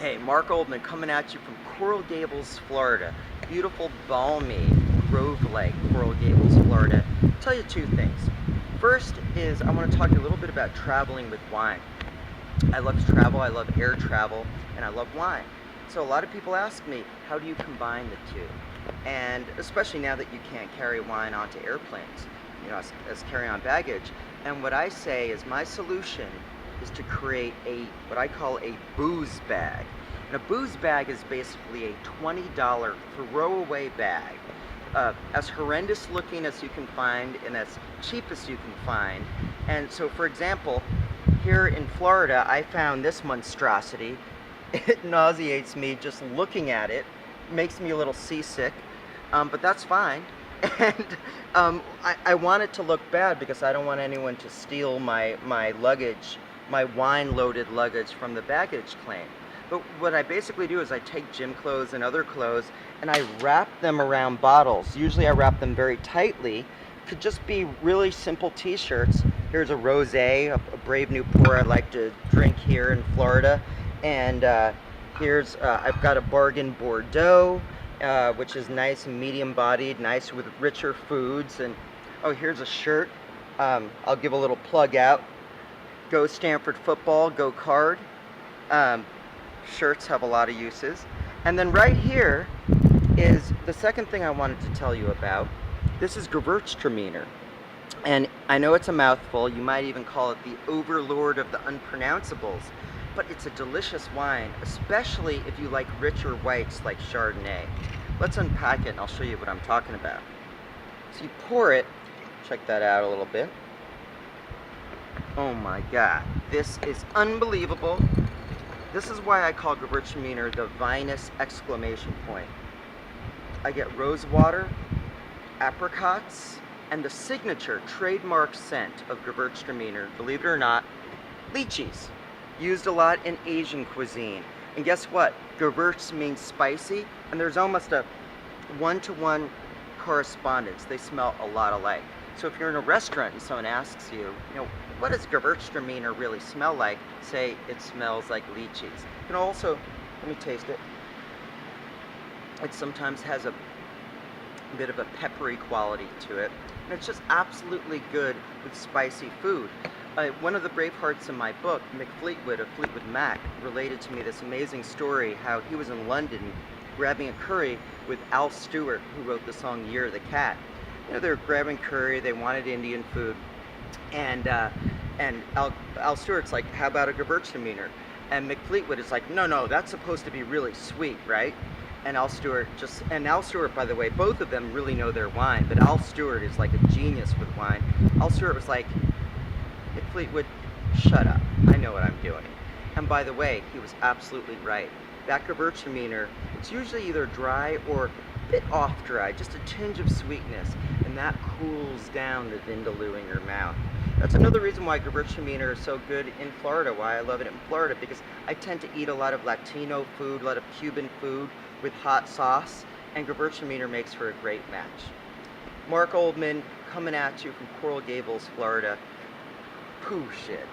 Hey, Mark Oldman coming at you from Coral Gables, Florida. Beautiful, balmy, grove-like Coral Gables, Florida. I'll tell you two things. First is I want to talk to you a little bit about traveling with wine. I love to travel, I love air travel, and I love wine. So a lot of people ask me, how do you combine the two? And especially now that you can't carry wine onto airplanes, as carry-on baggage. And what I say is my solution is to create what I call a booze bag. And a booze bag is basically a $20 throwaway bag, as horrendous looking as you can find and as cheap as you can find. And so, for example, here in Florida, I found this monstrosity. It nauseates me just looking at it. Makes me a little seasick, but that's fine. And I want it to look bad because I don't want anyone to steal my luggage, my wine-loaded luggage from the baggage claim. But what I basically do is I take gym clothes and other clothes and I wrap them around bottles. Usually I wrap them very tightly. Could just be really simple t-shirts. Here's a rosé, a Brave New Pour I like to drink here in Florida. And here's, I've got a bargain Bordeaux, which is nice and medium-bodied, nice with richer foods. And oh, here's a shirt. I'll give a little plug out. Go Stanford Football, go Card. Shirts have a lot of uses. And then right here is the second thing I wanted to tell you about. This is Gewurztraminer. And I know it's a mouthful. You might even call it the overlord of the unpronounceables. But it's a delicious wine, especially if you like richer whites like Chardonnay. Let's unpack it and I'll show you what I'm talking about. So you pour it, check that out a little bit. Oh my God, this is unbelievable. This is why I call Gewurztraminer the vinous exclamation point. I get rose water, apricots, and the signature trademark scent of Gewurztraminer, believe it or not, lychees. Used a lot in Asian cuisine. And guess what? Gewurz means spicy, and there's almost a one-to-one correspondence. They smell a lot alike. So if you're in a restaurant and someone asks you, what does Gewurztraminer really smell like? Say it smells like lychees. You can also, let me taste it. It sometimes has a bit of a peppery quality to it. And it's just absolutely good with spicy food. One of the bravehearts in my book, Mick Fleetwood of Fleetwood Mac, related to me this amazing story how he was in London grabbing a curry with Al Stewart, who wrote the song Year of the Cat. They were grabbing curry, they wanted Indian food, and Al Stewart's like, how about a Gewurztraminer? And Mick Fleetwood is like, no, that's supposed to be really sweet, right? And Al Stewart, by the way, both of them really know their wine, but Al Stewart is like a genius with wine. Al Stewart was like, Mick Fleetwood, shut up, I know what I'm doing. And by the way, he was absolutely right. That Gewurztraminer, it's usually either dry or a bit off dry, just a tinge of sweetness, and that cools down the vindaloo in your mouth. That's another reason why Gewurztraminer is so good in Florida, why I love it in Florida, because I tend to eat a lot of Latino food, a lot of Cuban food with hot sauce, and Gewurztraminer makes for a great match. Mark Oldman coming at you from Coral Gables, Florida. Poosh It.